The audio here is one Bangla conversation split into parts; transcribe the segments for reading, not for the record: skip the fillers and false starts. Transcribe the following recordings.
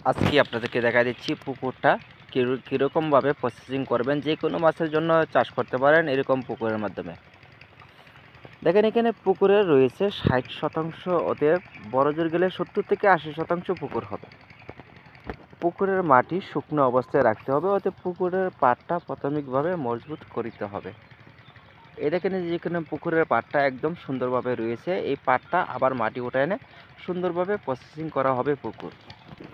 আজকে আপনাদেরকে দেখা দিচ্ছি পুকুরটা কীরকমভাবে প্রসেসিং করবেন। যে কোনো মাছের জন্য চাষ করতে পারেন এরকম পুকুরের মাধ্যমে। দেখেন এখানে পুকুরে রয়েছে 60%, অতএব বড় জোর গেলে 70 থেকে 80% পুকুর হবে। পুকুরের মাটি শুকনো অবস্থায় রাখতে হবে, অতএব পুকুরের পাড়টা প্রাথমিকভাবে মজবুত করতে হবে। এই দেখেন যেখানে পুকুরের পাড়টা একদম সুন্দরভাবে রয়েছে, এই পাড়টা আবার মাটি উঠে এনে সুন্দরভাবে প্রসেসিং করা হবে।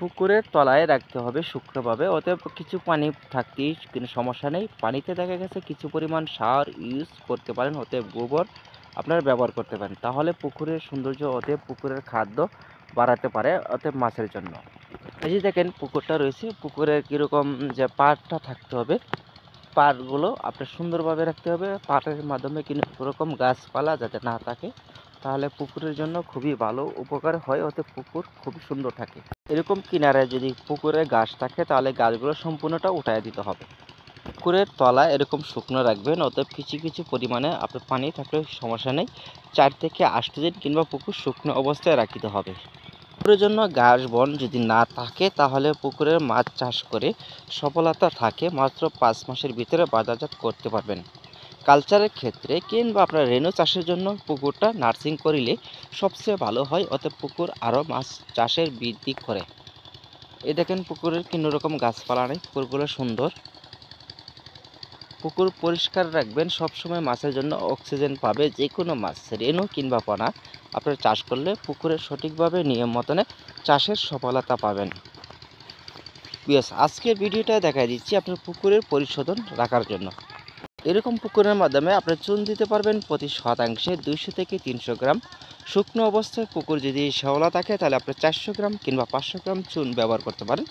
পুকুরের তলায় রাখতে হবে শুকনোভাবে, অতএব কিছু পানি থাকতেই কোনো সমস্যা নেই। পানিতে দেখা গেছে কিছু পরিমাণ সার ইউজ করতে পারেন, অতএব গোবর আপনারা ব্যবহার করতে পারেন, তাহলে পুকুরের সৌন্দর্য অতএব পুকুরের খাদ্য বাড়াতে পারে অতএব মাছের জন্য। এই যে দেখেন পুকুরটা রয়েছে, পুকুরের কীরকম যে পাড়টা থাকতে হবে, পাড়গুলো আপনার সুন্দরভাবে রাখতে হবে। পাড়ের মাধ্যমে কোনো রকম গাছপালা যাতে না থাকে, তাহলে পুকুরের জন্য খুবই ভালো উপকার হয়, ওতে পুকুর খুবই সুন্দর থাকে। এরকম কিনারায় যদি পুকুরে গাছ থাকে তাহলে গাছগুলো সম্পূর্ণটা উঠায় দিতে হবে। পুকুরের তলা এরকম শুকনো রাখবেন, অতএব কিছু কিছু পরিমাণে আপনার পানি থাকলে সমস্যা নেই। 4 থেকে 8 দিন কিংবা পুকুর শুকনো অবস্থায় রাখিতে হবে। পুকুরের জন্য ঘাস বন যদি না থাকে তাহলে পুকুরের মাছ চাষ করে সফলতা থাকে মাত্র 5 মাসের ভিতরে বাজারজাত করতে পারবেন। কালচারের ক্ষেত্রে কিংবা আপনার রেনু চাষের জন্য পুকুরটা নার্সিং করিলে সবচেয়ে ভালো হয়, অতএব পুকুর আরও মাছ চাষের বৃদ্ধি করে। এই দেখেন পুকুরের কোনো রকম গাছপালা নেই, পুকুরগুলো সুন্দর। পুকুর পরিষ্কার রাখবেন, সবসময় মাছের জন্য অক্সিজেন পাবে যে কোনো মাছ, রেনু কিংবা পোনা আপনার চাষ করলে পুকুরে সঠিকভাবে নিয়ম মতনে চাষের সফলতা পাবেন। আজকের ভিডিওটা দেখাই দিচ্ছি আপনার পুকুরের পরিশোধন রাখার জন্য। এরকম পুকুরের মাধ্যমে আপনি চুন দিতে পারবেন প্রতি শতাংশে 200 থেকে 300 গ্রাম। শুকনো অবস্থায় পুকুর যদি শ্যাওলা থাকে তাহলে আপনি 400 গ্রাম কিংবা 500 গ্রাম চুন ব্যবহার করতে পারেন।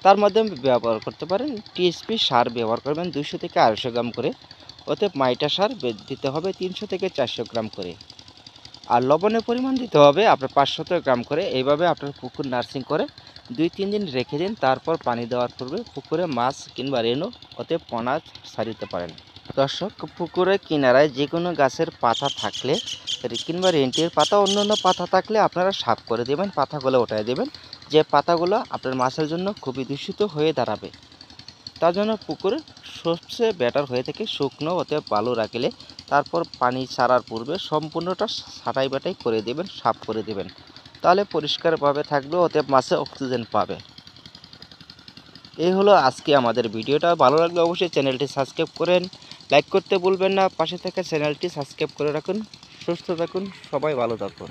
তার মাধ্যমে ব্যবহার করতে পারেন টিএসপি সার ব্যবহার করবেন 200 থেকে 250 গ্রাম করে। অতএব মাইটা সার দিতে হবে 300 থেকে 400 গ্রাম করে। আর লবণের পরিমাণ দিতে হবে আপনার 500 গ্রাম করে। এইভাবে আপনার পুকুর নার্সিং করে 2-3 দিন রেখে দিন, তারপর পানি দেওয়ার পূর্বে পুকুরে মাছ কিংবা রেনু অতএব পোনা ছাড়িতে পারেন। দর্শক, পুকুরের কিনারায় যে কোনো গাছের পাতা থাকলে কিংবা রেন্টির পাতা অন্যান্য পাতা থাকলে আপনারা সাফ করে দেবেন, পাতাগুলো উঠায় দেবেন। যে পাতাগুলো আপনার মাছের জন্য খুবই দূষিত হয়ে দাঁড়াবে, তার জন্য পুকুরে সবচেয়ে বেটার হয়ে থাকে শুকনো, অতএব বালু রাখলে তারপর পানি ছাড়ার পূর্বে সম্পূর্ণটা ছাঁটাই বাটাই করে দেবেন, সাফ করে দেবেন, তাহলে পরিষ্কারভাবে থাকবে, অতএব মাছে অক্সিজেন পাবে। এই হলো আজকে আমাদের ভিডিওটা। ভালো লাগলে অবশ্যই চ্যানেলটি সাবস্ক্রাইব করেন, লাইক করতে ভুলবেন না, পাশে থাকা চ্যানেলটি সাবস্ক্রাইব করে রাখুন। সুস্থ থাকুন, সবাই ভালো থাকুন।